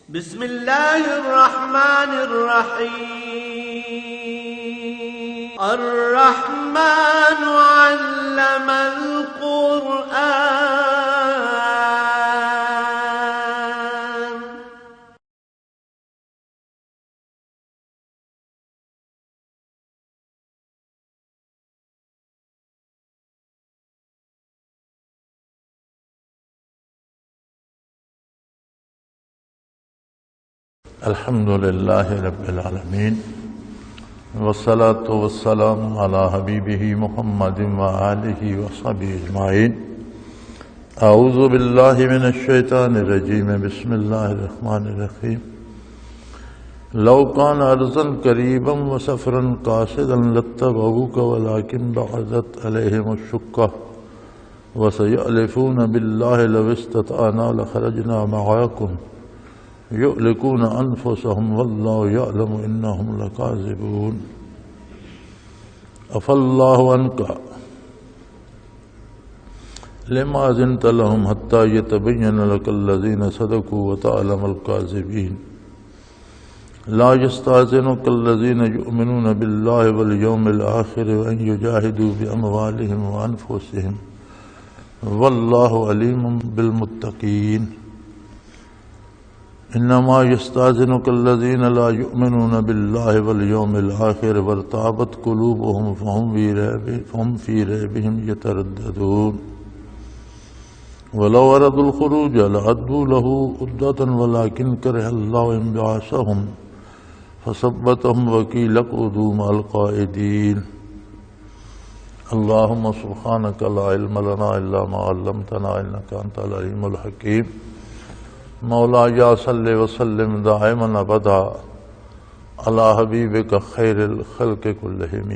بسم اللہ الرحمن الرحیم الرحمن علم القرآن الحمد للہ رب العالمین والصلاة والسلام علی حبیبہ محمد وآلہ وصحبہ اجمعین اعوذ باللہ من الشیطان الرجیم بسم اللہ الرحمن الرحیم لو کان ارضا قریبا وسفرا قاصدا لاتبعوک ولکن بعدت علیہم الشقہ وسیحلفون باللہ لو استطعنا لخرجنا معاکم یؤلکون انفسهم واللہ یعلم انہم لکاذبون عفا اللہ عنک لما اذنت لهم حتی یتبین لک الذین صدقوا وتعلم الکاذبین لا یستأذنک الذین یؤمنون باللہ والیوم الآخر وان یجاہدوا باموالہم وانفسہم واللہ علیم بالمتقین انما یستأذنک الذین لا یؤمنون باللہ والیوم الآخر وارتابت قلوبہم فہم فی ریبہم یترددون ولو اردوا الخروج لعدوا له عدۃ ولکن کرہ اللہ انبعاثہم فثبتہم وقیل اقعدوا مع القاعدین اللہم سبحانک لا علم لنا الا ما علمتنا انک انت العلیم الحکیم مولا یا صلی وسلم دائما ابدا علی حبیبک خیر الخلق کلہم۔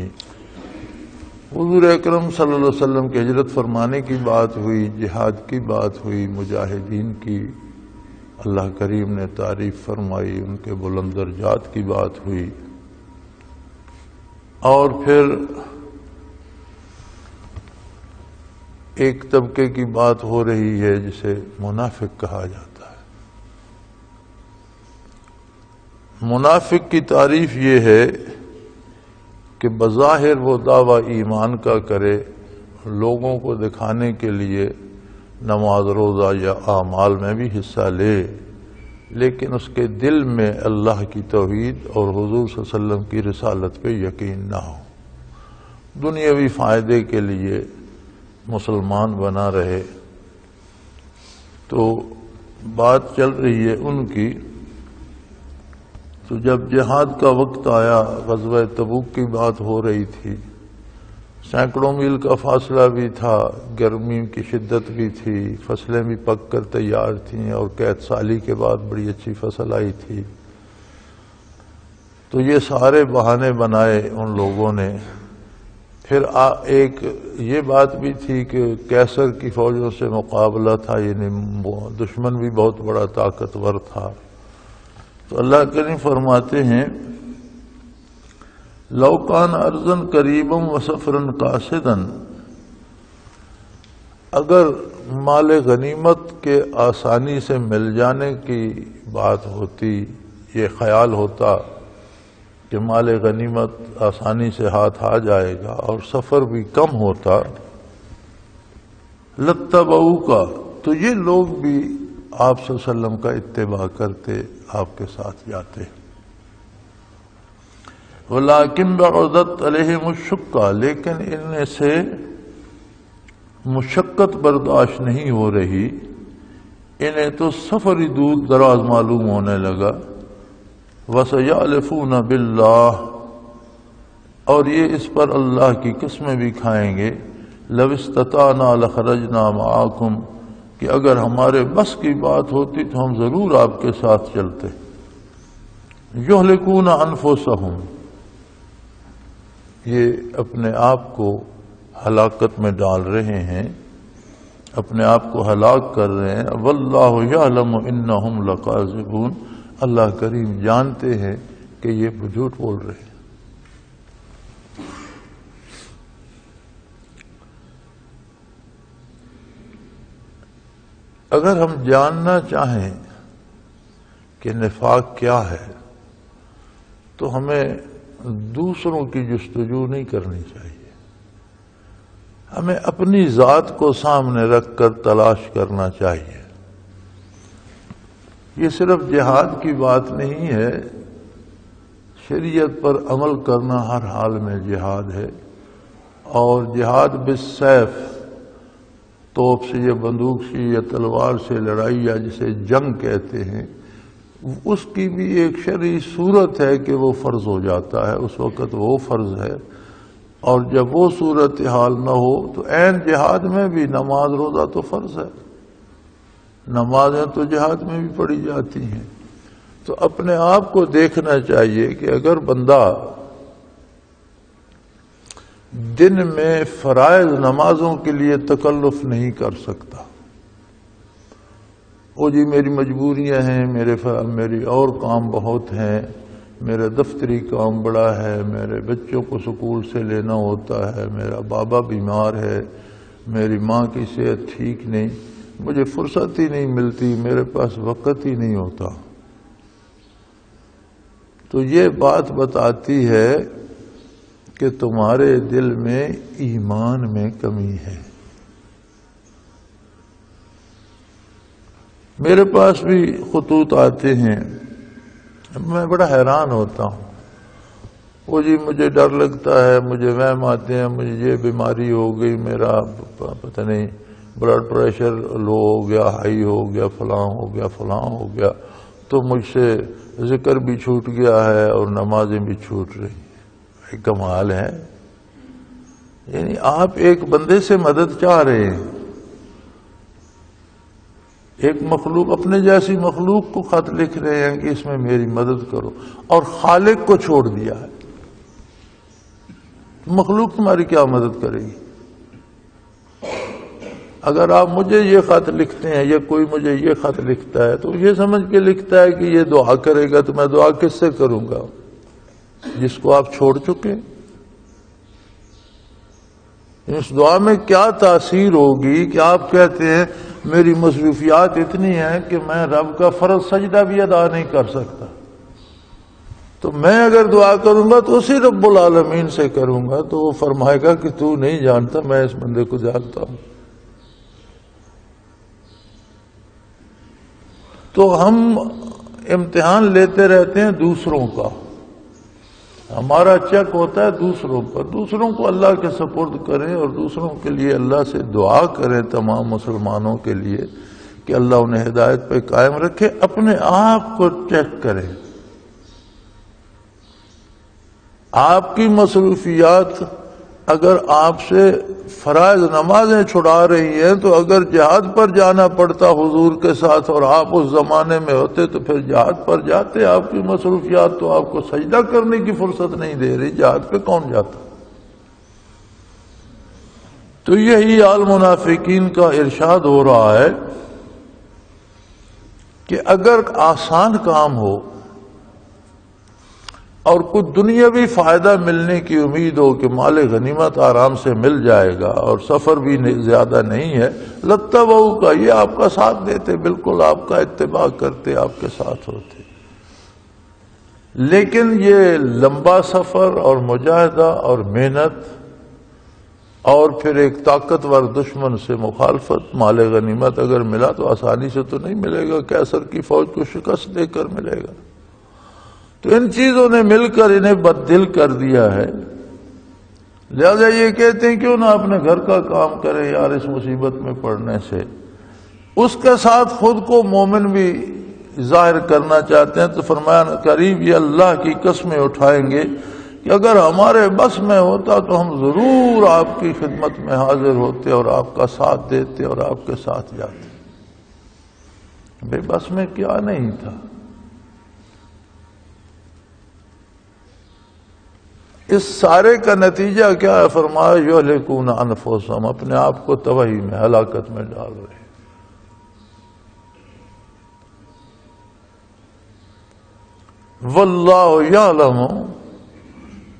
حضور اکرم صلی اللہ علیہ وسلم کی ہجرت فرمانے کی بات ہوئی، جہاد کی بات ہوئی، مجاہدین کی اللہ کریم نے تعریف فرمائی، ان کے بلند درجات کی بات ہوئی، اور پھر ایک طبقے کی بات ہو رہی ہے جسے منافق کہا جاتا ہے۔ منافق کی تعریف یہ ہے کہ بظاہر وہ دعویٰ ایمان کا کرے، لوگوں کو دکھانے کے لیے نماز روزہ یا اعمال میں بھی حصہ لے، لیکن اس کے دل میں اللہ کی توحید اور حضور صلی اللہ علیہ وسلم کی رسالت پہ یقین نہ ہو، دنیاوی فائدے کے لیے مسلمان بنا رہے۔ تو بات چل رہی ہے ان کی، تو جب جہاد کا وقت آیا، غزوہ تبوک کی بات ہو رہی تھی، سینکڑوں میل کا فاصلہ بھی تھا، گرمی کی شدت بھی تھی، فصلیں بھی پک کر تیار تھیں، اور قحط سالی کے بعد بڑی اچھی فصل آئی تھی۔ تو یہ سارے بہانے بنائے ان لوگوں نے۔ پھر ایک یہ بات بھی تھی کہ کیسر کی فوجوں سے مقابلہ تھا، یعنی دشمن بھی بہت بڑا طاقتور تھا۔ تو اللہ کریم فرماتے ہیں لو کان ارضا قریبا وسفرا قاصدا، اگر مال غنیمت کے آسانی سے مل جانے کی بات ہوتی، یہ خیال ہوتا کہ مال غنیمت آسانی سے ہاتھ آ جائے گا اور سفر بھی کم ہوتا، لاتبعوک، تو یہ لوگ بھی آپ صلی اللہ علیہ وسلم کا اتباع کرتے، آپ کے ساتھ جاتے، ولیکن بعدت علیہم الشقہ، لیکن ان سے مشقت برداشت نہیں ہو رہی، انہیں تو سفر ہی دور دراز معلوم ہونے لگا۔ وَسَيَحْلِفُونَ بِاللَّهِ، اور یہ اس پر اللہ کی قسمیں بھی کھائیں گے، لَوِ اسْتَطَعْنَا لَخَرَجْنَا مَعَكُمْ، کہ اگر ہمارے بس کی بات ہوتی تو ہم ضرور آپ کے ساتھ چلتے۔ یہلکون انفسہم، یہ اپنے آپ کو ہلاکت میں ڈال رہے ہیں، اپنے آپ کو ہلاک کر رہے ہیں۔ واللہ یعلم انہم لکاذبون، اللہ کریم جانتے ہیں کہ یہ جھوٹ بول رہے ہیں۔ اگر ہم جاننا چاہیں کہ نفاق کیا ہے تو ہمیں دوسروں کی جستجو نہیں کرنی چاہیے، ہمیں اپنی ذات کو سامنے رکھ کر تلاش کرنا چاہیے۔ یہ صرف جہاد کی بات نہیں ہے، شریعت پر عمل کرنا ہر حال میں جہاد ہے، اور جہاد بالسیف، توپ سے یا بندوق سے یا تلوار سے لڑائی یا جسے جنگ کہتے ہیں، اس کی بھی ایک شرعی صورت ہے کہ وہ فرض ہو جاتا ہے، اس وقت وہ فرض ہے، اور جب وہ صورتحال نہ ہو تو عین جہاد میں بھی نماز روزہ تو فرض ہے، نمازیں تو جہاد میں بھی پڑھی جاتی ہیں۔ تو اپنے آپ کو دیکھنا چاہیے کہ اگر بندہ دن میں فرائض نمازوں کے لیے تکلف نہیں کر سکتا، وہ جی میری مجبوریاں ہیں، میری اور کام بہت ہیں، میرا دفتری کام بڑا ہے، میرے بچوں کو سکول سے لینا ہوتا ہے، میرا بابا بیمار ہے، میری ماں کی صحت ٹھیک نہیں، مجھے فرصت ہی نہیں ملتی، میرے پاس وقت ہی نہیں ہوتا، تو یہ بات بتاتی ہے کہ تمہارے دل میں ایمان میں کمی ہے۔ میرے پاس بھی خطوط آتے ہیں، میں بڑا حیران ہوتا ہوں، وہ جی مجھے ڈر لگتا ہے، مجھے وہم آتے ہیں، مجھے یہ بیماری ہو گئی، میرا پتہ نہیں بلڈ پریشر لو ہو گیا، ہائی ہو گیا، فلاں ہو گیا، فلاں ہو گیا، تو مجھ سے ذکر بھی چھوٹ گیا ہے اور نمازیں بھی چھوٹ رہی۔ کمال ہے، یعنی آپ ایک بندے سے مدد چاہ رہے ہیں، ایک مخلوق، اپنے جیسی مخلوق کو خط لکھ رہے ہیں کہ اس میں میری مدد کرو، اور خالق کو چھوڑ دیا ہے، مخلوق تمہاری کیا مدد کرے گی؟ اگر آپ مجھے یہ خط لکھتے ہیں یا کوئی مجھے یہ خط لکھتا ہے تو یہ سمجھ کے لکھتا ہے کہ یہ دعا کرے گا، تو میں دعا کس سے کروں گا؟ جس کو آپ چھوڑ چکے۔ اس دعا میں کیا تاثیر ہوگی کہ آپ کہتے ہیں میری مصروفیات اتنی ہیں کہ میں رب کا فرض سجدہ بھی ادا نہیں کر سکتا، تو میں اگر دعا کروں گا تو اسی رب العالمین سے کروں گا، تو وہ فرمائے گا کہ تو نہیں جانتا، میں اس بندے کو جانتا ہوں۔ تو ہم امتحان لیتے رہتے ہیں دوسروں کا، ہمارا چیک ہوتا ہے دوسروں پر، دوسروں کو اللہ کے سپرد کریں اور دوسروں کے لیے اللہ سے دعا کریں، تمام مسلمانوں کے لیے کہ اللہ انہیں ہدایت پہ قائم رکھے۔ اپنے آپ کو چیک کریں، آپ کی مصروفیات اگر آپ سے فرائض نمازیں چھڑا رہی ہیں، تو اگر جہاد پر جانا پڑتا حضور کے ساتھ اور آپ اس زمانے میں ہوتے تو پھر جہاد پر جاتے۔ آپ کی مصروفیات تو آپ کو سجدہ کرنے کی فرصت نہیں دے رہی، جہاد پہ کون جاتا؟ تو یہی حال منافقین کا ارشاد ہو رہا ہے کہ اگر آسان کام ہو اور کچھ دنیاوی فائدہ ملنے کی امید ہو کہ مال غنیمت آرام سے مل جائے گا اور سفر بھی زیادہ نہیں ہے، لتبعوا کا یہ آپ کا ساتھ دیتے، بالکل آپ کا اتباع کرتے، آپ کے ساتھ ہوتے۔ لیکن یہ لمبا سفر اور مجاہدہ اور محنت اور پھر ایک طاقتور دشمن سے مخالفت، مال غنیمت اگر ملا تو آسانی سے تو نہیں ملے گا، کیسر کی فوج کو شکست دے کر ملے گا۔ تو ان چیزوں نے مل کر انہیں بددل کر دیا ہے، لہذا یہ کہتے ہیں کیوں نہ اپنے گھر کا کام کرے یار، اس مصیبت میں پڑنے سے۔ اس کے ساتھ خود کو مومن بھی ظاہر کرنا چاہتے ہیں، تو فرمایا قریب یہ اللہ کی قسمیں اٹھائیں گے کہ اگر ہمارے بس میں ہوتا تو ہم ضرور آپ کی خدمت میں حاضر ہوتے اور آپ کا ساتھ دیتے اور آپ کے ساتھ جاتے۔ بے بس میں کیا نہیں تھا۔ اس سارے کا نتیجہ کیا ہے؟ فرمایا یہلکون انفسہم، اپنے آپ کو تباہی میں، ہلاکت میں ڈال رہے ہیں۔ واللہ یعلم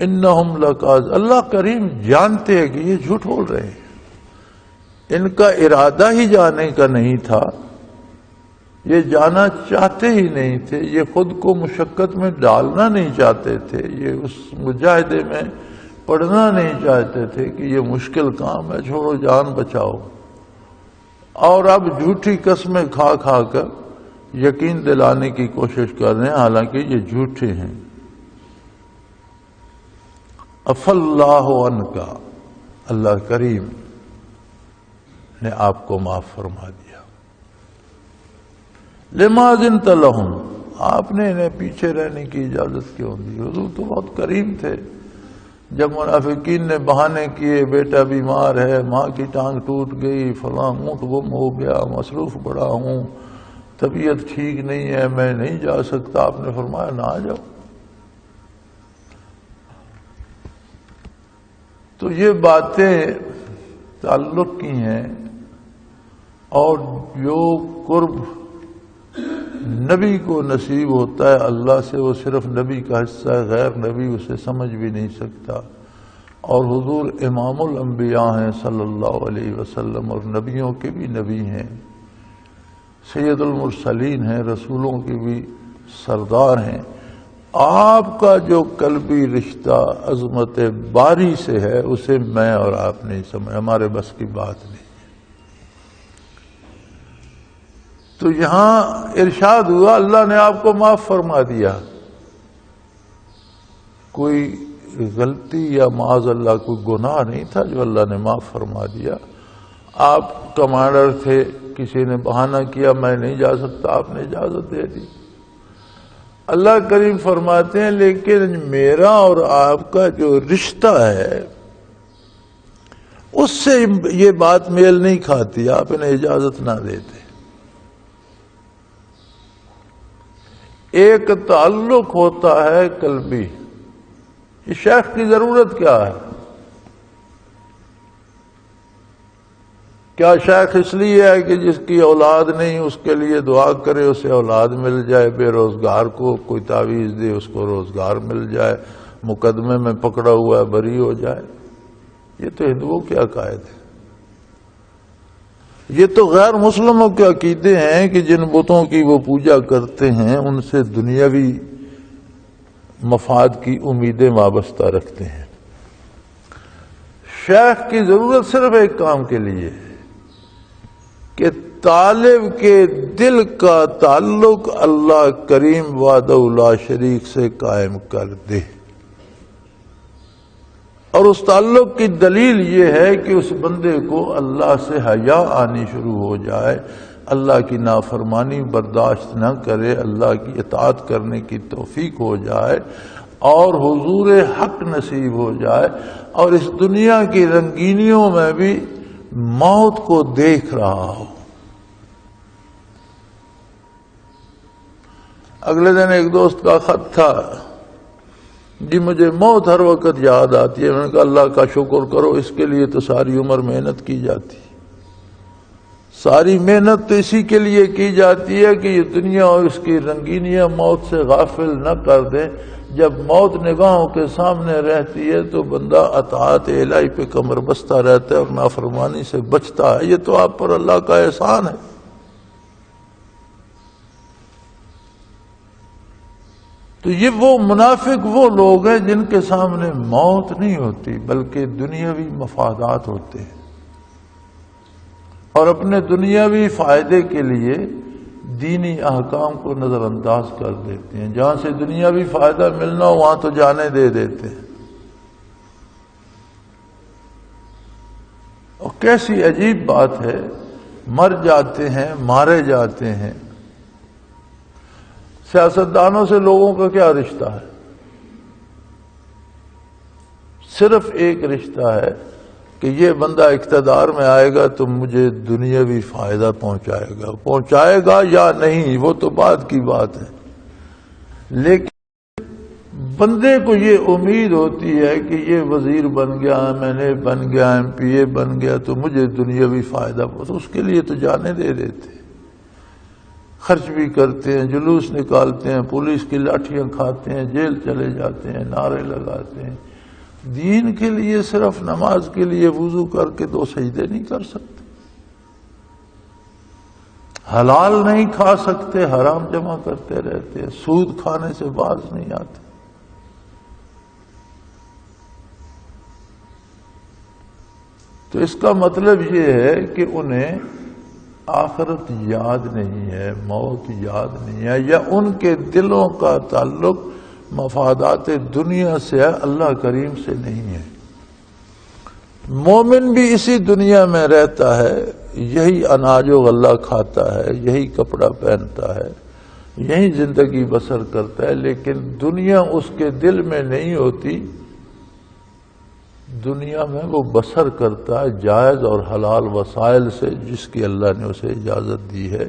انہم لکاذبون، اللہ کریم جانتے ہیں کہ یہ جھوٹ بول رہے ہیں، ان کا ارادہ ہی جانے کا نہیں تھا، یہ جانا چاہتے ہی نہیں تھے، یہ خود کو مشقت میں ڈالنا نہیں چاہتے تھے، یہ اس مجاہدے میں پڑھنا نہیں چاہتے تھے کہ یہ مشکل کام ہے، چھوڑو جان بچاؤ، اور اب جھوٹی قسمیں کھا کھا کر یقین دلانے کی کوشش کر رہے ہیں، حالانکہ یہ جھوٹے ہیں۔ عفا اللہ عنک، اللہ کریم نے آپ کو معاف فرما دیا۔ لما اذنت لہم، آپ نے انہیں پیچھے رہنے کی اجازت کیوں دی؟ حضور تو بہت کریم تھے۔ جب منافقین نے بہانے کیے، بیٹا بیمار ہے، ماں کی ٹانگ ٹوٹ گئی، فلاں اونٹ گم ہو گیا، مصروف بڑا ہوں، طبیعت ٹھیک نہیں ہے، میں نہیں جا سکتا، آپ نے فرمایا نہ آ جاؤ۔ تو یہ باتیں تعلق کی ہیں، اور جو قرب نبی کو نصیب ہوتا ہے اللہ سے، وہ صرف نبی کا حصہ ہے، غیر نبی اسے سمجھ بھی نہیں سکتا۔ اور حضور امام الانبیاء ہیں صلی اللہ علیہ وسلم، اور نبیوں کے بھی نبی ہیں، سید المرسلین ہیں، رسولوں کے بھی سردار ہیں۔ آپ کا جو قلبی رشتہ عظمت باری سے ہے، اسے میں اور آپ نہیں سمجھ، ہمارے بس کی بات نہیں۔ تو یہاں ارشاد ہوا اللہ نے آپ کو معاف فرما دیا، کوئی غلطی یا معاذ اللہ کوئی گناہ نہیں تھا جو اللہ نے معاف فرما دیا۔ آپ کمانڈر تھے، کسی نے بہانہ کیا میں نہیں جا سکتا، آپ نے اجازت دے دی۔ اللہ کریم فرماتے ہیں لیکن میرا اور آپ کا جو رشتہ ہے اس سے یہ بات میل نہیں کھاتی، آپ انہیں اجازت نہ دیتے۔ ایک تعلق ہوتا ہے قلبی، یہ شیخ کی ضرورت کیا ہے؟ کیا شیخ اس لیے ہے کہ جس کی اولاد نہیں اس کے لیے دعا کرے اسے اولاد مل جائے، بے روزگار کو کوئی تعویذ دے اس کو روزگار مل جائے، مقدمے میں پکڑا ہوا ہے بری ہو جائے؟ یہ تو ہندوؤں کے عقائد ہے، یہ تو غیر مسلموں کے عقیدے ہیں کہ جن بتوں کی وہ پوجا کرتے ہیں ان سے دنیاوی مفاد کی امیدیں وابستہ رکھتے ہیں۔ شیخ کی ضرورت صرف ایک کام کے لیے ہے کہ طالب کے دل کا تعلق اللہ کریم وحدہ لا شریک سے قائم کر دے، اور اس تعلق کی دلیل یہ ہے کہ اس بندے کو اللہ سے حیا آنی شروع ہو جائے، اللہ کی نافرمانی برداشت نہ کرے، اللہ کی اطاعت کرنے کی توفیق ہو جائے، اور حضور حق نصیب ہو جائے، اور اس دنیا کی رنگینیوں میں بھی موت کو دیکھ رہا ہو۔ اگلے دن ایک دوست کا خط تھا، جی مجھے موت ہر وقت یاد آتی ہے۔ میں نے کہا اللہ کا شکر کرو، اس کے لیے تو ساری عمر محنت کی جاتی، ساری محنت تو اسی کے لیے کی جاتی ہے کہ یہ دنیا اور اس کی رنگینیاں موت سے غافل نہ کر دیں۔ جب موت نگاہوں کے سامنے رہتی ہے تو بندہ اطاعت الہی پہ کمر بستہ رہتا ہے اور نافرمانی سے بچتا ہے۔ یہ تو آپ پر اللہ کا احسان ہے۔ تو یہ وہ منافق وہ لوگ ہیں جن کے سامنے موت نہیں ہوتی بلکہ دنیاوی مفادات ہوتے ہیں، اور اپنے دنیاوی فائدے کے لیے دینی احکام کو نظر انداز کر دیتے ہیں۔ جہاں سے دنیاوی فائدہ ملنا ہو وہاں تو جانے دے دیتے ہیں۔ اور کیسی عجیب بات ہے، مر جاتے ہیں، مارے جاتے ہیں۔ سیاستدانوں سے لوگوں کا کیا رشتہ ہے؟ صرف ایک رشتہ ہے کہ یہ بندہ اقتدار میں آئے گا تو مجھے دنیاوی فائدہ پہنچائے گا یا نہیں وہ تو بعد کی بات ہے، لیکن بندے کو یہ امید ہوتی ہے کہ یہ وزیر بن گیا، میں نے بن گیا، ایم پی اے بن گیا تو مجھے دنیاوی فائدہ پہنچے، اس کے لیے تو جانے دے دیتے، خرچ بھی کرتے ہیں، جلوس نکالتے ہیں، پولیس کی لاٹھیاں کھاتے ہیں، جیل چلے جاتے ہیں، نعرے لگاتے ہیں۔ دین کے لیے صرف نماز کے لیے وضو کر کے 2 سجدے نہیں کر سکتے، حلال نہیں کھا سکتے، حرام جمع کرتے رہتے، سود کھانے سے باز نہیں آتے۔ تو اس کا مطلب یہ ہے کہ انہیں آخرت یاد نہیں ہے، موت یاد نہیں ہے، یا ان کے دلوں کا تعلق مفادات دنیا سے ہے، اللہ کریم سے نہیں ہے۔ مومن بھی اسی دنیا میں رہتا ہے، یہی اناج و غلہ کھاتا ہے، یہی کپڑا پہنتا ہے، یہی زندگی بسر کرتا ہے، لیکن دنیا اس کے دل میں نہیں ہوتی۔ دنیا میں وہ بسر کرتا ہے جائز اور حلال وسائل سے، جس کی اللہ نے اسے اجازت دی ہے،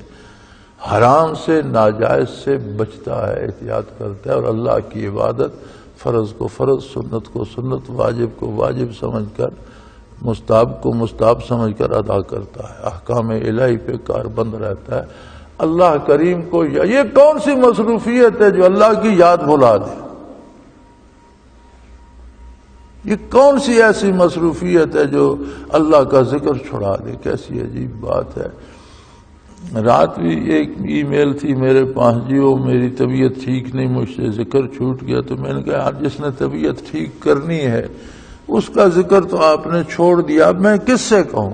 حرام سے ناجائز سے بچتا ہے، احتیاط کرتا ہے، اور اللہ کی عبادت فرض کو فرض، سنت کو سنت، واجب کو واجب سمجھ کر، مستحب کو مستحب سمجھ کر ادا کرتا ہے، احکام الہی پہ کاربند رہتا ہے۔ اللہ کریم کو یہ کون سی مصروفیت ہے جو اللہ کی یاد بھلا دے؟ یہ کون سی ایسی مصروفیت ہے جو اللہ کا ذکر چھڑا دے؟ کیسی عجیب بات ہے۔ رات بھی ایک ای میل تھی میرے پاس، جی میری طبیعت ٹھیک نہیں، مجھ سے ذکر چھوٹ گیا، تو میں نے کہا یار جس نے طبیعت ٹھیک کرنی ہے اس کا ذکر تو آپ نے چھوڑ دیا، اب میں کس سے کہوں؟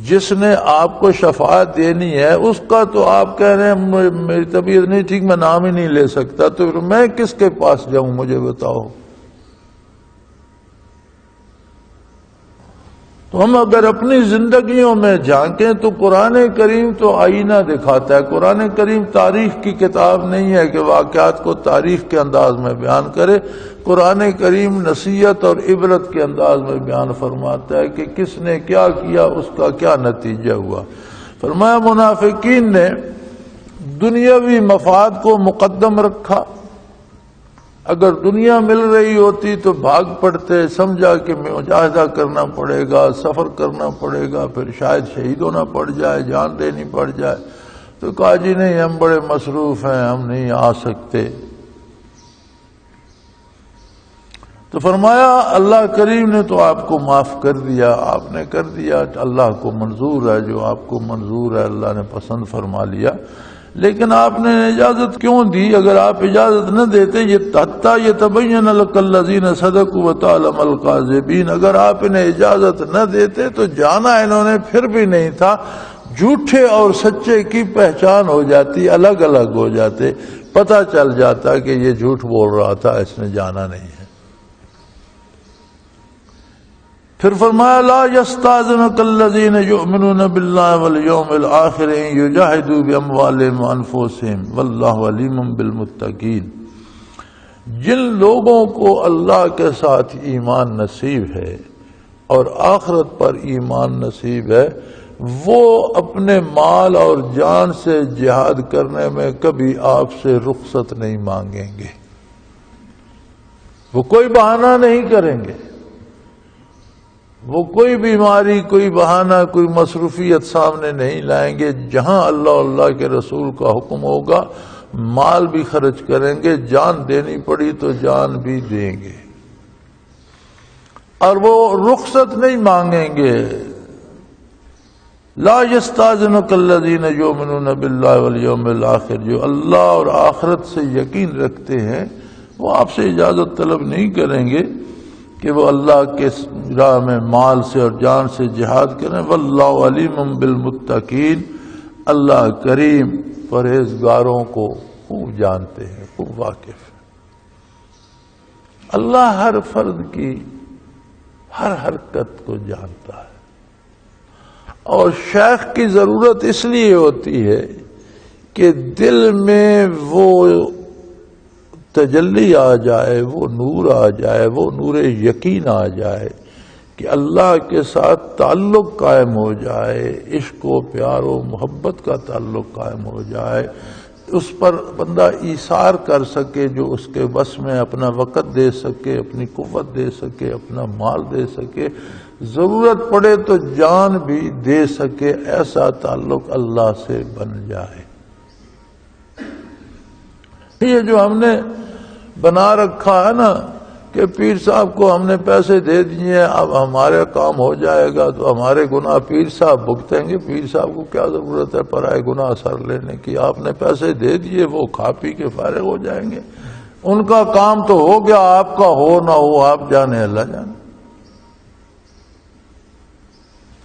جس نے آپ کو شفاعت دینی ہے اس کا تو آپ کہہ رہے ہیں میری طبیعت نہیں ٹھیک، میں نام ہی نہیں لے سکتا، تو میں کس کے پاس جاؤں؟ مجھے بتاؤ۔ تو ہم اگر اپنی زندگیوں میں جھانکیں تو قرآن کریم تو آئینہ دکھاتا ہے۔ قرآن کریم تاریخ کی کتاب نہیں ہے کہ واقعات کو تاریخ کے انداز میں بیان کرے، قرآن کریم نصیحت اور عبرت کے انداز میں بیان فرماتا ہے کہ کس نے کیا کیا، اس کا کیا نتیجہ ہوا۔ فرمایا منافقین نے دنیاوی مفاد کو مقدم رکھا، اگر دنیا مل رہی ہوتی تو بھاگ پڑتے، سمجھا کہ مجاہدہ کرنا پڑے گا، سفر کرنا پڑے گا، پھر شاید شہید ہونا پڑ جائے، جان دینی پڑ جائے، تو کہا جی نہیں ہم بڑے مصروف ہیں، ہم نہیں آ سکتے۔ تو فرمایا اللہ کریم نے تو آپ کو معاف کر دیا، آپ نے کر دیا، اللہ کو منظور ہے، جو آپ کو منظور ہے اللہ نے پسند فرما لیا، لیکن آپ نے اجازت کیوں دی؟ اگر آپ اجازت نہ دیتے، یہ حتیٰ یتبین لک الذین صدقوا وتعلم الکاذبین، اگر آپ انہیں اجازت نہ دیتے تو جانا انہوں نے پھر بھی نہیں تھا، جھوٹے اور سچے کی پہچان ہو جاتی، الگ الگ ہو جاتے، پتہ چل جاتا کہ یہ جھوٹ بول رہا تھا، اس نے جانا نہیں ہے۔ پھر فرمایا لا یستاذنک الذین یؤمنون باللہ والیوم الآخر ان یجاہدوا باموالہم وانفسہم واللہ علیم بالمتقین۔ جن لوگوں کو اللہ کے ساتھ ایمان نصیب ہے اور آخرت پر ایمان نصیب ہے، وہ اپنے مال اور جان سے جہاد کرنے میں کبھی آپ سے رخصت نہیں مانگیں گے، وہ کوئی بہانہ نہیں کریں گے، وہ کوئی بیماری، کوئی بہانہ، کوئی مصروفیت سامنے نہیں لائیں گے۔ جہاں اللہ کے رسول کا حکم ہوگا مال بھی خرچ کریں گے، جان دینی پڑی تو جان بھی دیں گے، اور وہ رخصت نہیں مانگیں گے۔ لا یستاذنک الذین یؤمنون باللہ والیوم الآخر، جو اللہ اور آخرت سے یقین رکھتے ہیں وہ آپ سے اجازت طلب نہیں کریں گے کہ وہ اللہ کے راہ میں مال سے اور جان سے جہاد کریں۔ واللہ علیم بالمتقین، اللہ کریم پرہیزگاروں کو خوب جانتے ہیں، خوب واقف ہے۔ اللہ ہر فرد کی ہر حرکت کو جانتا ہے، اور شیخ کی ضرورت اس لیے ہوتی ہے کہ دل میں وہ تجلی آ جائے، وہ نور آ جائے، وہ نور یقین آ جائے کہ اللہ کے ساتھ تعلق قائم ہو جائے، عشق و پیار و محبت کا تعلق قائم ہو جائے، اس پر بندہ ایثار کر سکے، جو اس کے بس میں اپنا وقت دے سکے، اپنی قوت دے سکے، اپنا مال دے سکے، ضرورت پڑے تو جان بھی دے سکے، ایسا تعلق اللہ سے بن جائے۔ یہ جو ہم نے بنا رکھا ہے نا کہ پیر صاحب کو ہم نے پیسے دے دیے، اب ہمارا کام ہو جائے گا تو ہمارے گناہ پیر صاحب بھگتیں گے۔ پیر صاحب کو کیا ضرورت ہے پرائے گناہ سر لینے کی؟ آپ نے پیسے دے دیے، وہ کھا پی کے فارغ ہو جائیں گے، ان کا کام تو ہو گیا، آپ کا ہو نہ ہو آپ جانے، اللہ جانے۔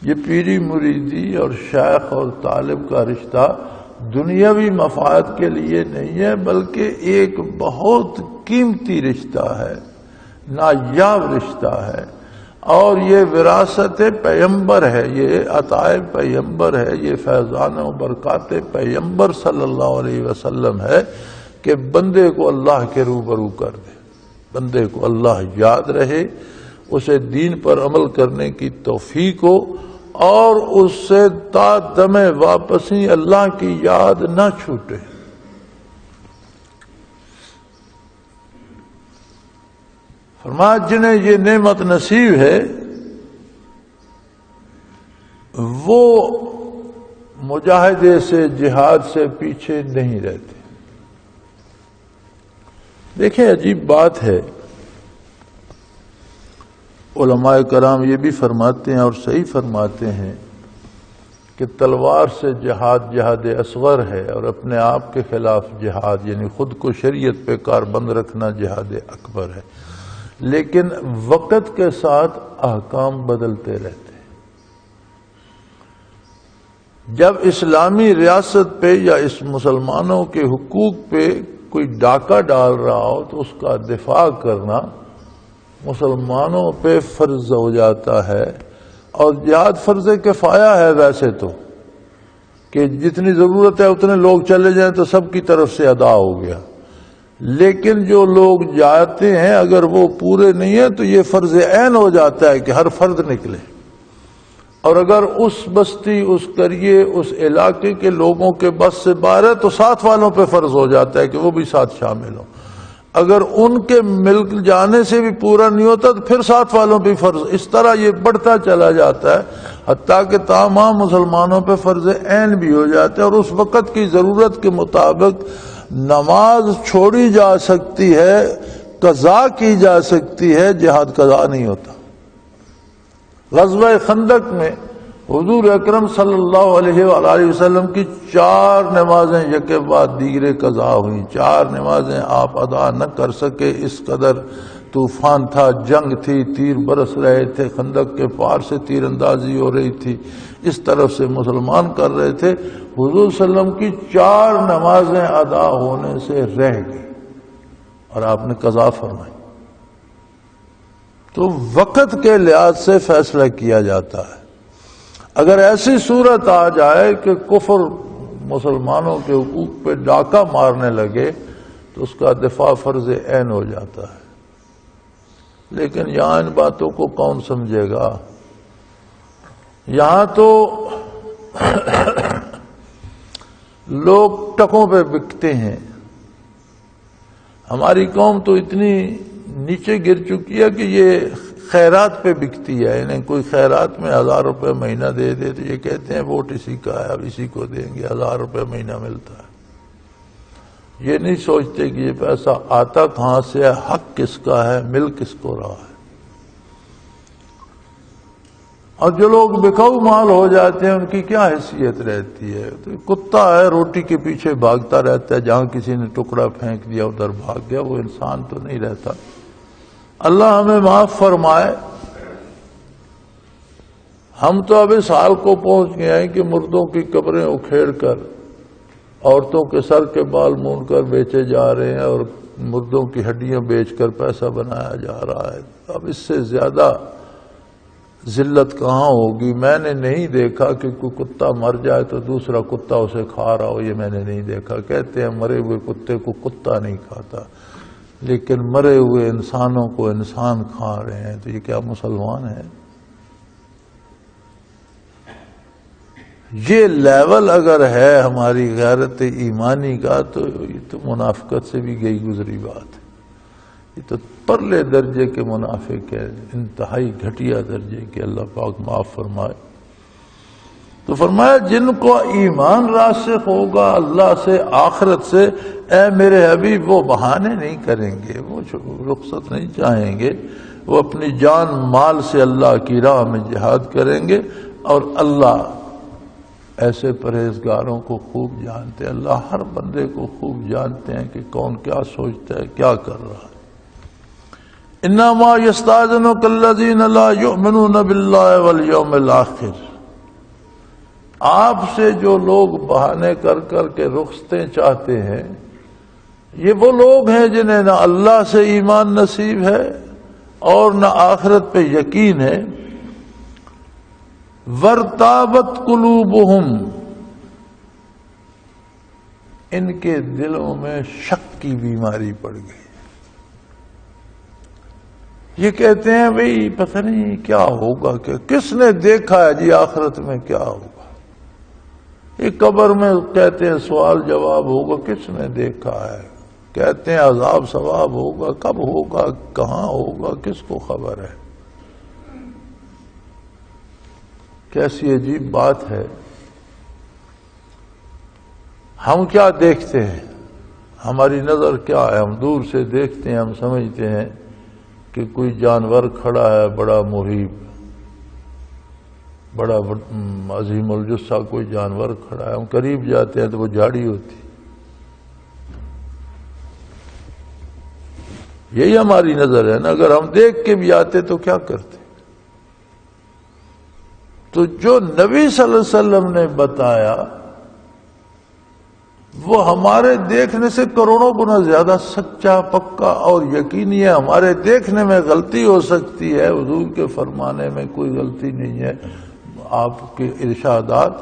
یہ پیری مریدی اور شیخ اور طالب کا رشتہ دنیاوی مفاد کے لیے نہیں ہے، بلکہ ایک بہت قیمتی رشتہ ہے، نایاب رشتہ ہے، اور یہ وراثت پیغمبر ہے، یہ عطائے پیغمبر ہے، یہ فیضان و برکات پیغمبر صلی اللہ علیہ وسلم ہے کہ بندے کو اللہ کے روبرو کر دے، بندے کو اللہ یاد رہے، اسے دین پر عمل کرنے کی توفیق ہو، اور اس سے تا دم واپسی اللہ کی یاد نہ چھوٹے۔ فرمایا جنہیں یہ نعمت نصیب ہے وہ مجاہدے سے، جہاد سے پیچھے نہیں رہتے۔ دیکھیں عجیب بات ہے، علماء کرام یہ بھی فرماتے ہیں اور صحیح فرماتے ہیں کہ تلوار سے جہاد جہاد اصغر ہے، اور اپنے آپ کے خلاف جہاد یعنی خود کو شریعت پہ کاربند رکھنا جہاد اکبر ہے، لیکن وقت کے ساتھ احکام بدلتے رہتے ہیں۔ جب اسلامی ریاست پہ یا اس مسلمانوں کے حقوق پہ کوئی ڈاکہ ڈال رہا ہو تو اس کا دفاع کرنا مسلمانوں پہ فرض ہو جاتا ہے، اور جہاد فرض کفایہ ہے ویسے تو، کہ جتنی ضرورت ہے اتنے لوگ چلے جائیں تو سب کی طرف سے ادا ہو گیا، لیکن جو لوگ جاتے ہیں اگر وہ پورے نہیں ہیں تو یہ فرض عین ہو جاتا ہے کہ ہر فرد نکلے، اور اگر اس بستی، اس قریے، اس علاقے کے لوگوں کے بس سے باہر ہے تو ساتھ والوں پہ فرض ہو جاتا ہے کہ وہ بھی ساتھ شامل ہوں، اگر ان کے ملک جانے سے بھی پورا نہیں ہوتا تو پھر ساتھ والوں پہ فرض، اس طرح یہ بڑھتا چلا جاتا ہے حتیٰ کہ تمام مسلمانوں پہ فرض عین بھی ہو جاتا ہے، اور اس وقت کی ضرورت کے مطابق نماز چھوڑی جا سکتی ہے، قضا کی جا سکتی ہے، جہاد قضا نہیں ہوتا۔ غزوہ خندق میں حضور اکرم صلی اللہ علیہ وآلہ وسلم کی 4 نمازیں یکے بعد دیگرے قضا ہوئیں، 4 نمازیں آپ ادا نہ کر سکے، اس قدر طوفان تھا، جنگ تھی، تیر برس رہے تھے، خندق کے پار سے تیر اندازی ہو رہی تھی، اس طرف سے مسلمان کر رہے تھے، حضور صلی اللہ علیہ وسلم کی 4 نمازیں ادا ہونے سے رہ گئی اور آپ نے قضا فرمائی۔ تو وقت کے لحاظ سے فیصلہ کیا جاتا ہے۔ اگر ایسی صورت آ جائے کہ کفر مسلمانوں کے حقوق پہ ڈاکہ مارنے لگے تو اس کا دفاع فرض عین ہو جاتا ہے، لیکن یہاں ان باتوں کو کون سمجھے گا؟ یہاں تو لوگ ٹکوں پہ بکتے ہیں۔ ہماری قوم تو اتنی نیچے گر چکی ہے کہ یہ خیرات پہ بکتی ہے، انہیں کوئی خیرات میں 1000 روپے مہینہ دے دے تو یہ کہتے ہیں ووٹ اسی کا ہے، اب اسی کو دیں گے، 1000 روپے مہینہ ملتا ہے۔ یہ نہیں سوچتے کہ یہ پیسہ آتا کہاں سے ہے، حق کس کا ہے، مل کس کو رہا ہے۔ اور جو لوگ بکاؤ مال ہو جاتے ہیں ان کی کیا حیثیت رہتی ہے؟ تو کتا ہے روٹی کے پیچھے بھاگتا رہتا ہے، جہاں کسی نے ٹکڑا پھینک دیا ادھر بھاگ گیا، وہ انسان تو نہیں رہتا۔ اللہ ہمیں معاف فرمائے، ہم تو اب اس حال کو پہنچ گئے ہیں کہ مردوں کی قبریں اکھیڑ کر، عورتوں کے سر کے بال مون کر بیچے جا رہے ہیں، اور مردوں کی ہڈیاں بیچ کر پیسہ بنایا جا رہا ہے۔ اب اس سے زیادہ ذلت کہاں ہوگی؟ میں نے نہیں دیکھا کہ کوئی کتا مر جائے تو دوسرا کتا اسے کھا رہا ہو، یہ میں نے نہیں دیکھا۔ کہتے ہیں مرے ہوئے کتے کو کتا نہیں کھاتا، لیکن مرے ہوئے انسانوں کو انسان کھا رہے ہیں، تو یہ کیا مسلمان ہے؟ یہ لیول اگر ہے ہماری غیرت ایمانی کا تو یہ تو منافقت سے بھی گئی گزری بات ہے۔ یہ تو پرلے درجے کے منافق ہے، انتہائی گھٹیا درجے کے، اللہ پاک معاف فرمائے۔ تو فرمایا جن کو ایمان راسخ ہوگا اللہ سے آخرت سے، اے میرے حبیب وہ بہانے نہیں کریں گے، وہ رخصت نہیں چاہیں گے، وہ اپنی جان مال سے اللہ کی راہ میں جہاد کریں گے، اور اللہ ایسے پرہیزگاروں کو خوب جانتے ہیں، اللہ ہر بندے کو خوب جانتے ہیں کہ کون کیا سوچتا ہے، کیا کر رہا ہے۔ انما یستاذنک الذین لا یؤمنون باللہ والیوم الآخر، آپ سے جو لوگ بہانے کر کر کے رخصتیں چاہتے ہیں، یہ وہ لوگ ہیں جنہیں نہ اللہ سے ایمان نصیب ہے اور نہ آخرت پہ یقین ہے۔ وَارْتَابَتْ قُلُوبُهُمْ، ان کے دلوں میں شک کی بیماری پڑ گئی۔ یہ کہتے ہیں بھئی پتہ نہیں کیا ہوگا، کہ کس نے دیکھا ہے جی آخرت میں کیا ہوگا؟ یہ قبر میں کہتے ہیں سوال جواب ہوگا، کس نے دیکھا ہے؟ کہتے ہیں عذاب ثواب ہوگا، کب ہوگا، کہاں ہوگا، کس کو خبر ہے؟ کیسی عجیب بات ہے۔ ہم کیا دیکھتے ہیں، ہماری نظر کیا ہے؟ ہم دور سے دیکھتے ہیں، ہم سمجھتے ہیں کہ کوئی جانور کھڑا ہے بڑا مہیب، بڑا عظیم الجثہ کوئی جانور کھڑا ہے، ہم قریب جاتے ہیں تو وہ جھاڑی ہوتی، یہی ہماری نظر ہے نا۔ اگر ہم دیکھ کے بھی آتے تو کیا کرتے؟ تو جو نبی صلی اللہ علیہ وسلم نے بتایا وہ ہمارے دیکھنے سے کروڑوں گنا زیادہ سچا، پکا اور یقینی ہے۔ ہمارے دیکھنے میں غلطی ہو سکتی ہے، حضور کے فرمانے میں کوئی غلطی نہیں ہے، آپ کے ارشادات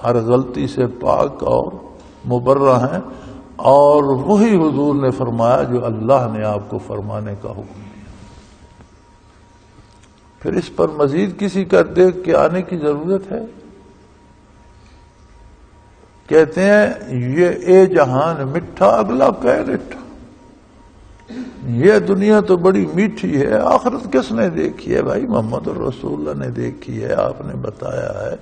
ہر غلطی سے پاک اور مبرہ ہیں، اور وہی حضور نے فرمایا جو اللہ نے آپ کو فرمانے کا حکم دیا۔ پھر اس پر مزید کسی کا دیکھ کے آنے کی ضرورت ہے؟ کہتے ہیں یہ اے جہان مٹھا اگلا کہ رٹھا، یہ دنیا تو بڑی میٹھی ہے، آخرت کس نے دیکھی ہے؟ بھائی محمد الرسول اللہ نے دیکھی ہے، آپ نے بتایا ہے۔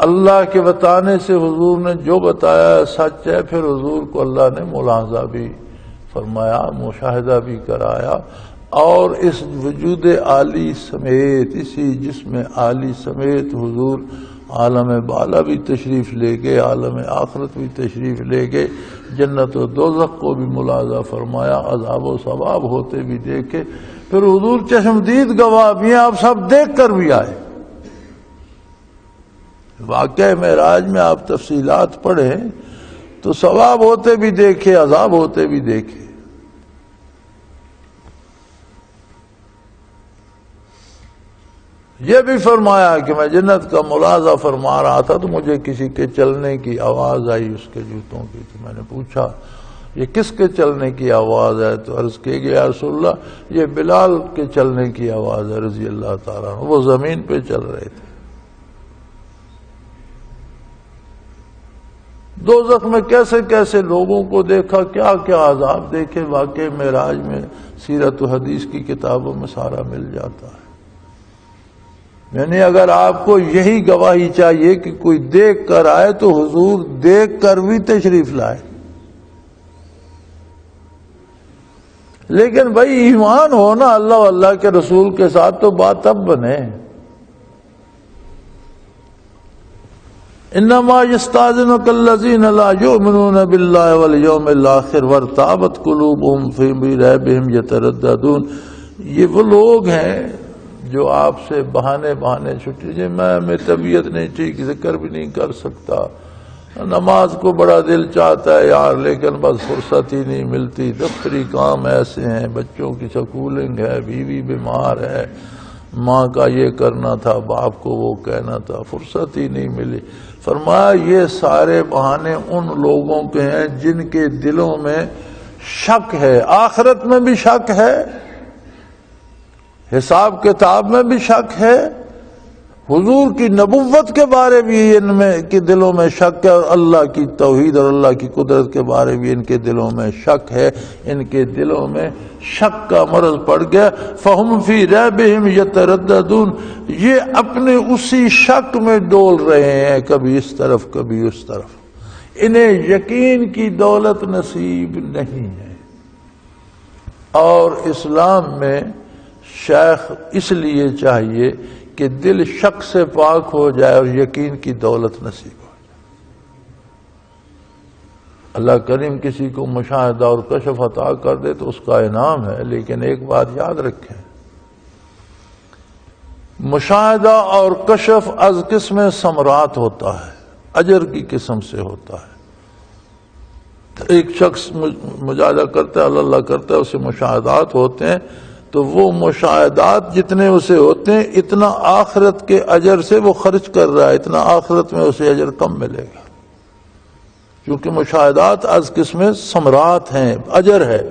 اللہ کے بتانے سے حضور نے جو بتایا ہے سچ ہے، پھر حضور کو اللہ نے ملاحظہ بھی فرمایا، مشاہدہ بھی کرایا، اور اس وجود عالی سمیت، اسی جسم عالی سمیت حضور عالم بالا بھی تشریف لے گئے، عالم آخرت بھی تشریف لے گئے، جنت و دوزخ کو بھی ملاحظہ فرمایا، عذاب و ثواب ہوتے بھی دیکھے، پھر حضور چشمدید گواہ بھی ہیں، آپ سب دیکھ کر بھی آئے۔ واقعہ معراج میں آپ تفصیلات پڑھیں تو ثواب ہوتے بھی دیکھے، عذاب ہوتے بھی دیکھے۔ یہ بھی فرمایا کہ میں جنت کا ملاحظہ فرما رہا تھا تو مجھے کسی کے چلنے کی آواز آئی، اس کے جوتوں کی، تو میں نے پوچھا یہ کس کے چلنے کی آواز ہے؟ تو عرض کی گئی یا رسول اللہ یہ بلال کے چلنے کی آواز ہے رضی اللہ تعالیٰ عنہ، وہ زمین پہ چل رہے تھے۔ دوزخ میں کیسے کیسے لوگوں کو دیکھا، کیا کیا عذاب دیکھے، واقع معراج میں سیرت و حدیث کی کتابوں میں سارا مل جاتا ہے۔ یعنی اگر آپ کو یہی گواہی چاہیے کہ کوئی دیکھ کر آئے تو حضور دیکھ کر بھی تشریف لائے۔ لیکن بھائی ایمان ہو نا اللہ و اللہ کے رسول کے ساتھ تو بات اب بنے۔ انما یستاذنک الذین لا یؤمنون باللہ والیوم الآخر وارتابت قلوبہم فی ریبہم یترددون، یہ وہ لوگ ہیں جو آپ سے بہانے چھٹی جی میں طبیعت نہیں ٹھیک، ذکر بھی نہیں کر سکتا، نماز کو بڑا دل چاہتا ہے یار لیکن بس فرصت ہی نہیں ملتی، دفتری کام ایسے ہیں، بچوں کی سکولنگ ہے، بیوی بیمار ہے، ماں کا یہ کرنا تھا، باپ کو وہ کہنا تھا، فرصت ہی نہیں ملی۔ فرمایا یہ سارے بہانے ان لوگوں کے ہیں جن کے دلوں میں شک ہے، آخرت میں بھی شک ہے، حساب کتاب میں بھی شک ہے، حضور کی نبوت کے بارے بھی ان میں کے دلوں میں شک ہے، اور اللہ کی توحید اور اللہ کی قدرت کے بارے بھی ان کے دلوں میں شک ہے۔ ان کے دلوں میں شک کا مرض پڑ گیا۔ فَهُمْ فِي رَيْبِهِمْ يَتَرَدَّدُونَ، یہ اپنے اسی شک میں ڈول رہے ہیں، کبھی اس طرف کبھی اس طرف۔ انہیں یقین کی دولت نصیب نہیں ہے۔ اور اسلام میں شیخ اس لیے چاہیے کہ دل شک سے پاک ہو جائے اور یقین کی دولت نصیب ہو جائے۔ اللہ کریم کسی کو مشاہدہ اور کشف عطا کر دے تو اس کا انعام ہے، لیکن ایک بات یاد رکھیں، مشاہدہ اور کشف از قسم ثمرات ہوتا ہے، اجر کی قسم سے ہوتا ہے۔ ایک شخص مجاہدہ کرتا ہے، اللہ کرتا ہے، اسے مشاہدات ہوتے ہیں، تو وہ مشاہدات جتنے اسے ہوتے ہیں اتنا آخرت کے اجر سے وہ خرچ کر رہا ہے، اتنا آخرت میں اسے اجر کم ملے گا، کیونکہ مشاہدات از قسم ثمرات ہیں، اجر ہے۔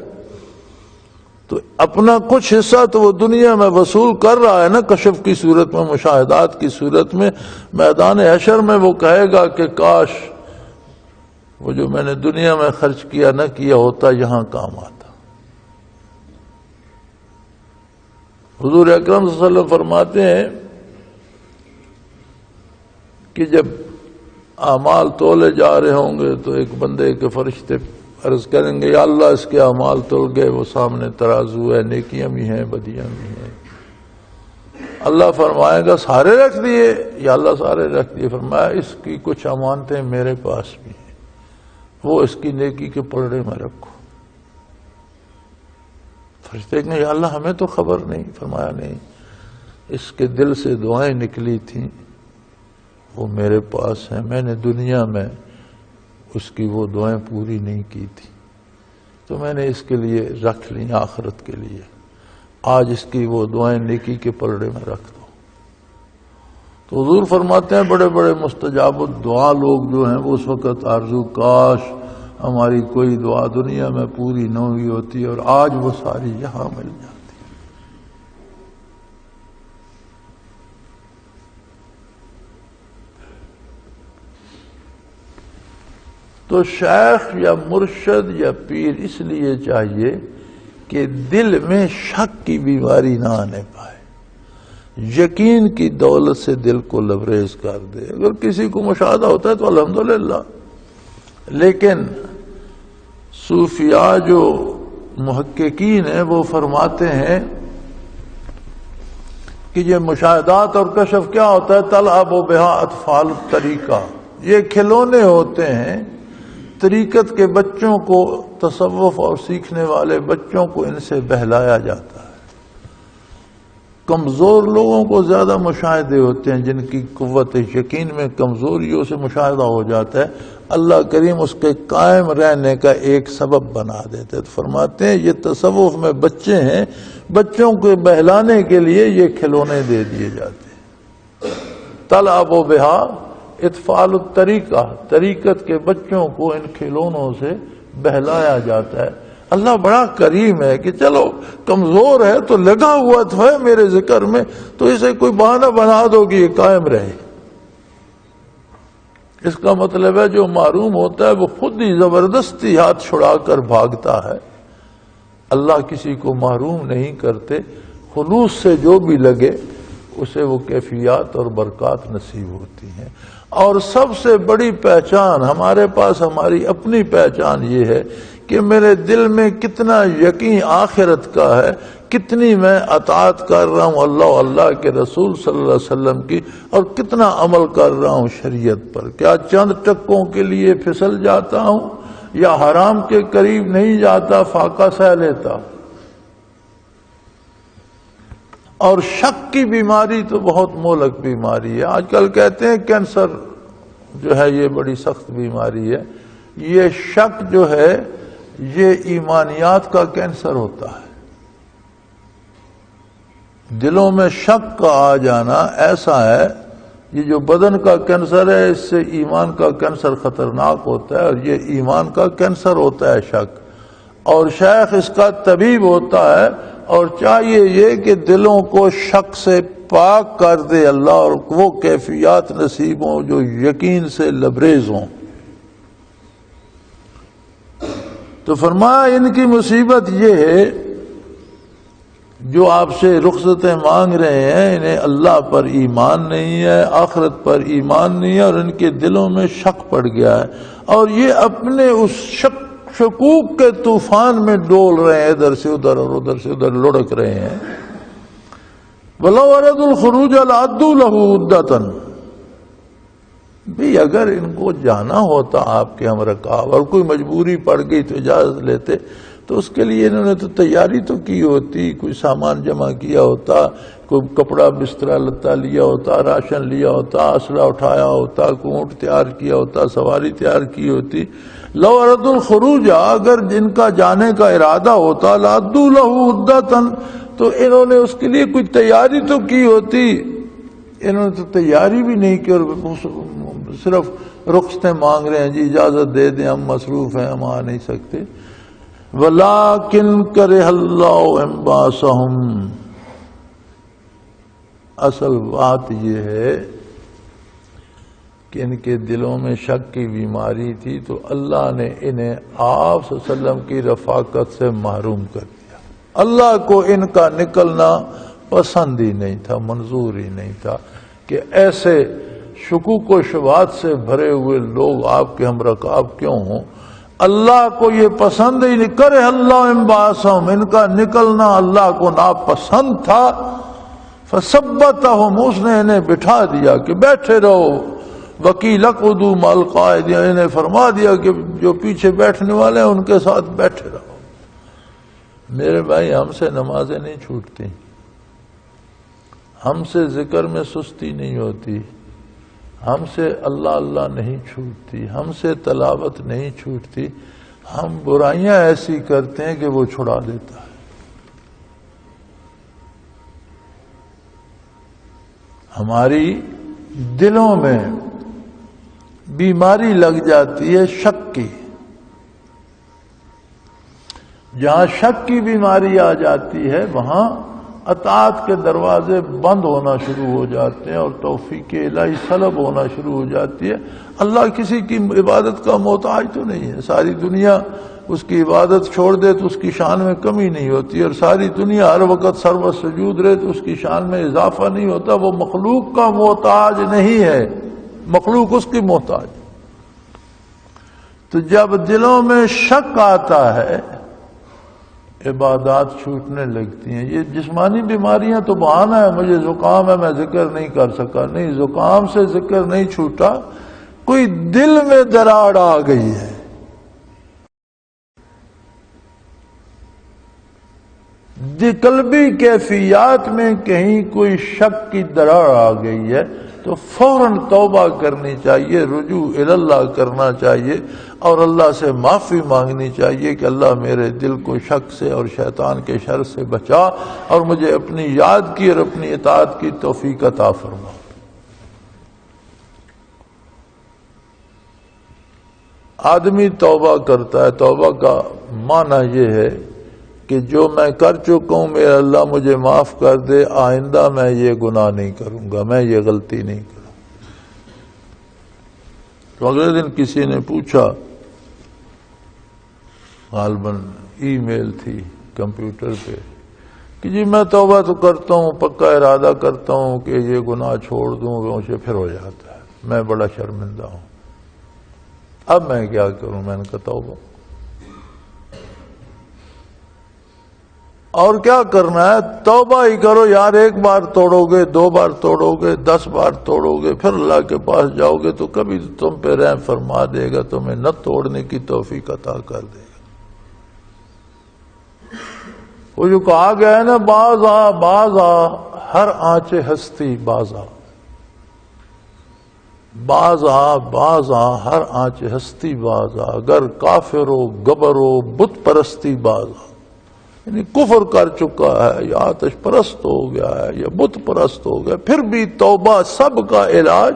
تو اپنا کچھ حصہ تو وہ دنیا میں وصول کر رہا ہے نا، کشف کی صورت میں، مشاہدات کی صورت میں۔ میدان حشر میں وہ کہے گا کہ کاش وہ جو میں نے دنیا میں خرچ کیا نہ کیا ہوتا، یہاں کام آتا۔ حضور اکرم صلی اللہ علیہ وسلم فرماتے ہیں کہ جب اعمال تولے جا رہے ہوں گے تو ایک بندے کے فرشتے عرض کریں گے، یا اللہ اس کے اعمال تول گئے، وہ سامنے ترازو ہے، نیکیاں بھی ہیں بدیاں بھی ہیں۔ اللہ فرمائے گا سارے رکھ دیے؟ یا اللہ سارے رکھ دیے۔ فرمایا اس کی کچھ امانتیں میرے پاس بھی ہیں، وہ اس کی نیکی کے پلڑے میں رکھو۔ فرشتے کہتے ہیں یا اللہ ہمیں تو خبر نہیں۔ فرمایا نہیں، اس کے دل سے دعائیں نکلی تھیں وہ میرے پاس ہیں، میں نے دنیا میں اس کی وہ دعائیں پوری نہیں کی تھی، تو میں نے اس کے لیے رکھ لی آخرت کے لیے، آج اس کی وہ دعائیں نیکی کے پلڑے میں رکھ دو۔ تو حضور فرماتے ہیں بڑے بڑے مستجاب الدعا لوگ جو ہیں وہ اس وقت آرزو کاش ہماری کوئی دعا دنیا میں پوری نہ ہوئی ہوتی اور آج وہ ساری یہاں مل جاتی۔ تو شیخ یا مرشد یا پیر اس لیے چاہیے کہ دل میں شک کی بیماری نہ آنے پائے، یقین کی دولت سے دل کو لبریز کر دے۔ اگر کسی کو مشاہدہ ہوتا ہے تو الحمدللہ، لیکن صوفیاء جو محققین ہیں وہ فرماتے ہیں کہ یہ مشاہدات اور کشف کیا ہوتا ہے؟ تلعب بہا اطفال الطریقہ، یہ کھلونے ہوتے ہیں طریقت کے بچوں کو، تصوف اور سیکھنے والے بچوں کو ان سے بہلایا جاتا ہے۔ کمزور لوگوں کو زیادہ مشاہدے ہوتے ہیں، جن کی قوت یقین میں کمزوریوں سے مشاہدہ ہو جاتا ہے، اللہ کریم اس کے قائم رہنے کا ایک سبب بنا دیتے۔ تو فرماتے ہیں یہ تصوف میں بچے ہیں، بچوں کو بہلانے کے لیے یہ کھلونے دے دیے جاتے ہیں۔ تلعب بہا اطفال الطریقہ، طریقت کے بچوں کو ان کھلونوں سے بہلایا جاتا ہے۔ اللہ بڑا کریم ہے کہ چلو کمزور ہے تو لگا ہوا تو ہے میرے ذکر میں، تو اسے کوئی بہانہ بنا دو کہ یہ قائم رہے۔ اس کا مطلب ہے جو محروم ہوتا ہے وہ خود ہی زبردستی ہاتھ چھڑا کر بھاگتا ہے۔ اللہ کسی کو محروم نہیں کرتے، خلوص سے جو بھی لگے اسے وہ کیفیات اور برکات نصیب ہوتی ہیں۔ اور سب سے بڑی پہچان ہمارے پاس، ہماری اپنی پہچان یہ ہے کہ میرے دل میں کتنا یقین آخرت کا ہے، کتنی میں اطاعت کر رہا ہوں اللہ و اللہ کے رسول صلی اللہ علیہ وسلم کی، اور کتنا عمل کر رہا ہوں شریعت پر۔ کیا چند ٹکوں کے لیے پھسل جاتا ہوں یا حرام کے قریب نہیں جاتا، فاقہ سہ لیتا۔ اور شک کی بیماری تو بہت مہلک بیماری ہے۔ آج کل کہتے ہیں کینسر جو ہے یہ بڑی سخت بیماری ہے۔ یہ شک جو ہے یہ ایمانیات کا کینسر ہوتا ہے۔ دلوں میں شک کا آ جانا ایسا ہے، یہ جو بدن کا کینسر ہے اس سے ایمان کا کینسر خطرناک ہوتا ہے، اور یہ ایمان کا کینسر ہوتا ہے شک۔ اور شیخ اس کا طبیب ہوتا ہے، اور چاہیے یہ کہ دلوں کو شک سے پاک کر دے اللہ، اور وہ کیفیات نصیب ہوں جو یقین سے لبریز ہوں۔ تو فرمایا ان کی مصیبت یہ ہے جو آپ سے رخصتیں مانگ رہے ہیں، انہیں اللہ پر ایمان نہیں ہے، آخرت پر ایمان نہیں ہے، اور ان کے دلوں میں شک پڑ گیا ہے، اور یہ اپنے اس شکوک کے طوفان میں ڈول رہے ہیں، ادھر سے ادھر اور ادھر سے ادھر لڑک رہے ہیں۔ وَلَوْ أَرَادُوا الْخُرُوجَ لَأَعَدُّوا لَهُ عُدَّةً، بھی اگر ان کو جانا ہوتا آپ کے ہم رکاب اور کوئی مجبوری پڑ گئی تو اجازت لیتے، تو اس کے لیے انہوں نے تو تیاری تو کی ہوتی، کوئی سامان جمع کیا ہوتا، کوئی کپڑا بستر لتا لیا ہوتا، راشن لیا ہوتا، اسلحہ اٹھایا ہوتا، کوئی اونٹ تیار کیا ہوتا، سواری تیار کی ہوتی۔ لو أرادوا الخروج، اگر جن کا جانے کا ارادہ ہوتا، لأعدوا له عدة، تو انہوں نے اس کے لیے کوئی تیاری تو کی ہوتی۔ انہوں نے تو تیاری بھی نہیں کی، اور صرف رخصتیں مانگ رہے ہیں، جی اجازت دے دیں، ہم مصروف ہیں، ہم آ نہیں سکتے۔ وَلَٰكِن كَرِهَ اللَّهُ انبَعَاثَهُمْ، اصل بات یہ ہے کہ ان کے دلوں میں شک کی بیماری تھی، تو اللہ نے انہیں آپ صلی اللہ علیہ وسلم کی رفاقت سے محروم کر دیا۔ اللہ کو ان کا نکلنا پسند ہی نہیں تھا، منظور ہی نہیں تھا کہ ایسے شکوک و شبہات سے بھرے ہوئے لوگ آپ کے ہم رکاب کیوں ہوں۔ اللہ کو یہ پسند ہی نہیں، کرے اللہ انبعاثہم، ان کا نکلنا اللہ کو ناپسند تھا۔ فثبتہم، اس نے انہیں بٹھا دیا کہ بیٹھے رہو، وقیل اقعدوا مع القاعدین، انہیں فرما دیا کہ جو پیچھے بیٹھنے والے ہیں ان کے ساتھ بیٹھے رہو۔ میرے بھائی، ہم سے نمازیں نہیں چھوٹتی، ہم سے ذکر میں سستی نہیں ہوتی، ہم سے اللہ اللہ نہیں چھوٹتی، ہم سے تلاوت نہیں چھوٹتی، ہم برائیاں ایسی کرتے ہیں کہ وہ چھڑا دیتا ہے۔ ہماری دلوں میں بیماری لگ جاتی ہے شک کی، جہاں شک کی بیماری آ جاتی ہے وہاں اطاعت کے دروازے بند ہونا شروع ہو جاتے ہیں، اور توفیق الہی سلب ہونا شروع ہو جاتی ہے۔ اللہ کسی کی عبادت کا محتاج تو نہیں ہے، ساری دنیا اس کی عبادت چھوڑ دے تو اس کی شان میں کمی نہیں ہوتی، اور ساری دنیا ہر وقت سرو سجود رہے تو اس کی شان میں اضافہ نہیں ہوتا۔ وہ مخلوق کا محتاج نہیں ہے، مخلوق اس کی محتاج۔ تو جب دلوں میں شک آتا ہے عبادات چھوٹنے لگتی ہیں۔ یہ جسمانی بیماریاں تو بہانہ ہے، مجھے زکام ہے میں ذکر نہیں کر سکا، نہیں، زکام سے ذکر نہیں چھوٹا، کوئی دل میں دراڑ آ گئی ہے۔ قلبی کیفیات میں کہیں کوئی شک کی دراڑ آ گئی ہے تو فوراً توبہ کرنی چاہیے، رجوع اللہ کرنا چاہیے، اور اللہ سے معافی مانگنی چاہیے کہ اللہ میرے دل کو شک سے اور شیطان کے شر سے بچا، اور مجھے اپنی یاد کی اور اپنی اطاعت کی توفیق عطا فرما۔ آدمی توبہ کرتا ہے، توبہ کا معنی یہ ہے کہ جو میں کر چکا ہوں میرا اللہ مجھے معاف کر دے، آئندہ میں یہ گناہ نہیں کروں گا، میں یہ غلطی نہیں کروں۔ تو اگلے دن کسی نے پوچھا، غالباً ای میل تھی کمپیوٹر پہ، کہ جی میں توبہ تو کرتا ہوں، پکا ارادہ کرتا ہوں کہ یہ گناہ چھوڑ دوں، مجھے پھر ہو جاتا ہے، میں بڑا شرمندہ ہوں، اب میں کیا کروں؟ میں نے کہا توبہ۔ اور کیا کرنا ہے؟ توبہ ہی کرو یار، ایک بار توڑو گے، دو بار توڑو گے، 10 بار توڑو گے، پھر اللہ کے پاس جاؤ گے تو کبھی تم پہ رحم فرما دے گا، تمہیں نہ توڑنے کی توفیق عطا کر دے گا۔ وہ جو کہا گیا ہے نا، باز آ ہر آنچ ہستی باز آ، باز آ ہر آنچ ہستی باز آ، اگر کافر ہو گبر ہو بت پرستی باز آ، یعنی کفر کر چکا ہے یا آتش پرست ہو گیا ہے یا بت پرست ہو گیا، پھر بھی توبہ سب کا علاج،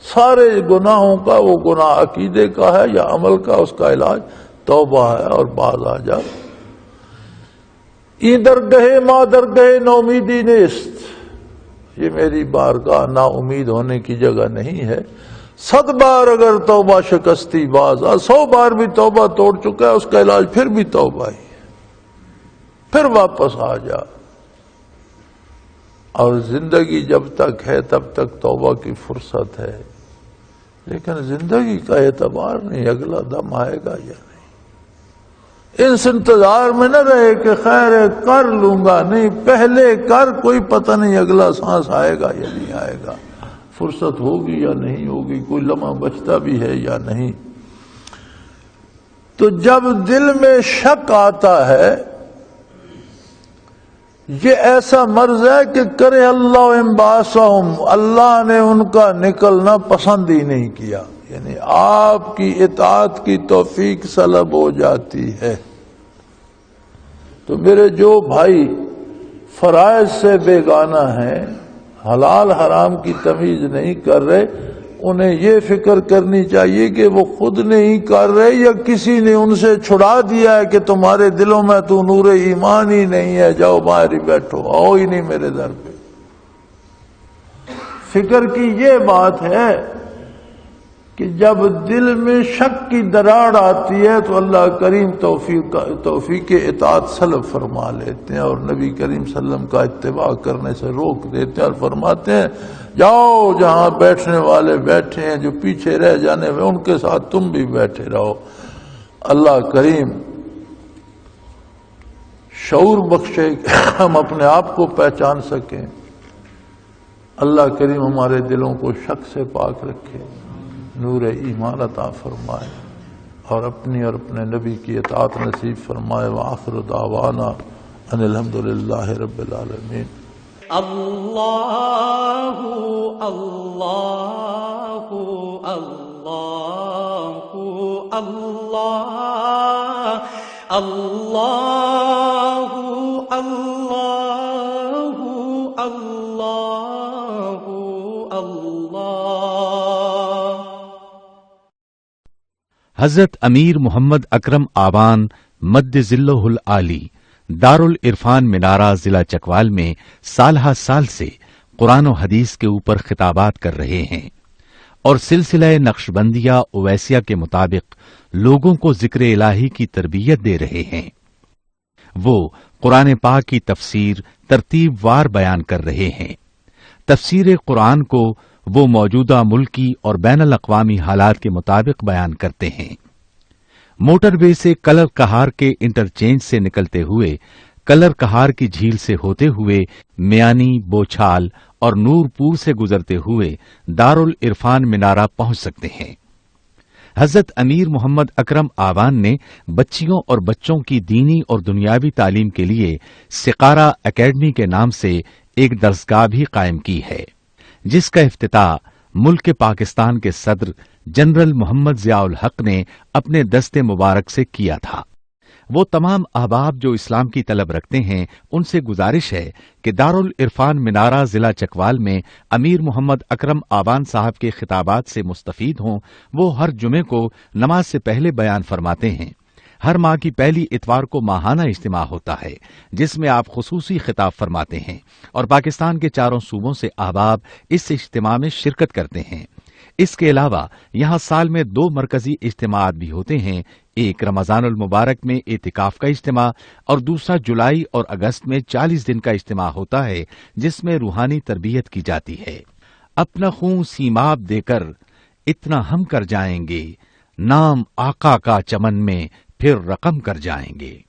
سارے گناہوں کا، وہ گناہ عقیدے کا ہے یا عمل کا، اس کا علاج توبہ ہے، اور باز آ جا۔ ای درگہ ما درگہ نومیدی نیست، یہ میری بارگاہ نا امید ہونے کی جگہ نہیں ہے. 100 بار اگر توبہ شکستی باز، 100 بار بھی توبہ توڑ چکا ہے، اس کا علاج پھر بھی توبہ ہی، پھر واپس آ جا. اور زندگی جب تک ہے تب تک توبہ کی فرصت ہے، لیکن زندگی کا اعتبار نہیں اگلا دم آئے گا یا نہیں. اس انتظار میں نہ رہے کہ خیر ہے کر لوں گا، نہیں، پہلے کر، کوئی پتہ نہیں اگلا سانس آئے گا یا نہیں آئے گا، فرصت ہوگی یا نہیں ہوگی، کوئی لمحہ بچتا بھی ہے یا نہیں. تو جب دل میں شک آتا ہے، یہ ایسا مرض ہے کہ کرے اللہ انبعاثہم، اللہ نے ان کا نکلنا پسند ہی نہیں کیا، یعنی آپ کی اطاعت کی توفیق سلب ہو جاتی ہے. تو میرے جو بھائی فرائض سے بیگانہ ہیں، حلال حرام کی تمیز نہیں کر رہے، انہیں یہ فکر کرنی چاہیے کہ وہ خود نہیں کر رہے یا کسی نے ان سے چھڑا دیا ہے کہ تمہارے دلوں میں تو نور ایمان ہی نہیں ہے، جاؤ باہر ہی بیٹھو، آؤ ہی نہیں میرے در پہ. فکر کی یہ بات ہے کہ جب دل میں شک کی دراڑ آتی ہے تو اللہ کریم توفیق اطاعت سلب فرما لیتے ہیں، اور نبی کریم صلی اللہ علیہ وسلم کا اتباع کرنے سے روک دیتے ہیں، اور فرماتے ہیں جاؤ جہاں بیٹھنے والے بیٹھے ہیں، جو پیچھے رہ جانے میں ان کے ساتھ تم بھی بیٹھے رہو. اللہ کریم شعور بخشے کہ ہم اپنے آپ کو پہچان سکیں. اللہ کریم ہمارے دلوں کو شک سے پاک رکھے، نور ایمان عطا فرمائے، اور اپنی اور اپنے نبی کی اطاعت نصیب فرمائے. وآخر دعوانا ان الحمدللہ رب العالمین. اللہ اللہ اللہ اللہ اللہ اللہ اللہ اللہ. حضرت امیر محمد اکرم آوان مد ذلہ العالی دارالعرفان منارہ ضلع چکوال میں سالہ سال سے قرآن و حدیث کے اوپر خطابات کر رہے ہیں اور سلسلہ نقشبندیہ اویسیہ کے مطابق لوگوں کو ذکر الہی کی تربیت دے رہے ہیں. وہ قرآن پاک کی تفسیر ترتیب وار بیان کر رہے ہیں. تفسیر قرآن کو وہ موجودہ ملکی اور بین الاقوامی حالات کے مطابق بیان کرتے ہیں. موٹر وے سے کلر کہار کے انٹرچینج سے نکلتے ہوئے کلر کہار کی جھیل سے ہوتے ہوئے میانی، بوچھال اور نور پور سے گزرتے ہوئے دارالعرفان منارہ پہنچ سکتے ہیں. حضرت امیر محمد اکرم آوان نے بچیوں اور بچوں کی دینی اور دنیاوی تعلیم کے لیے سقارہ اکیڈمی کے نام سے ایک درسگاہ بھی قائم کی ہے، جس کا افتتاح ملک پاکستان کے صدر جنرل محمد ضیاء الحق نے اپنے دست مبارک سے کیا تھا. وہ تمام احباب جو اسلام کی طلب رکھتے ہیں ان سے گزارش ہے کہ دارالعرفان منارہ ضلع چکوال میں امیر محمد اکرم آوان صاحب کے خطابات سے مستفید ہوں. وہ ہر جمعے کو نماز سے پہلے بیان فرماتے ہیں. ہر ماہ کی پہلی اتوار کو ماہانہ اجتماع ہوتا ہے جس میں آپ خصوصی خطاب فرماتے ہیں اور پاکستان کے چاروں صوبوں سے احباب اس اجتماع میں شرکت کرتے ہیں. اس کے علاوہ یہاں سال میں 2 مرکزی اجتماعات بھی ہوتے ہیں، ایک رمضان المبارک میں اعتکاف کا اجتماع اور دوسرا جولائی اور اگست میں 40 دن کا اجتماع ہوتا ہے جس میں روحانی تربیت کی جاتی ہے. اپنا خون سیماب دے کر اتنا ہم کر جائیں گے، نام آقا کا چمن میں پھر رقم کر جائیں گے.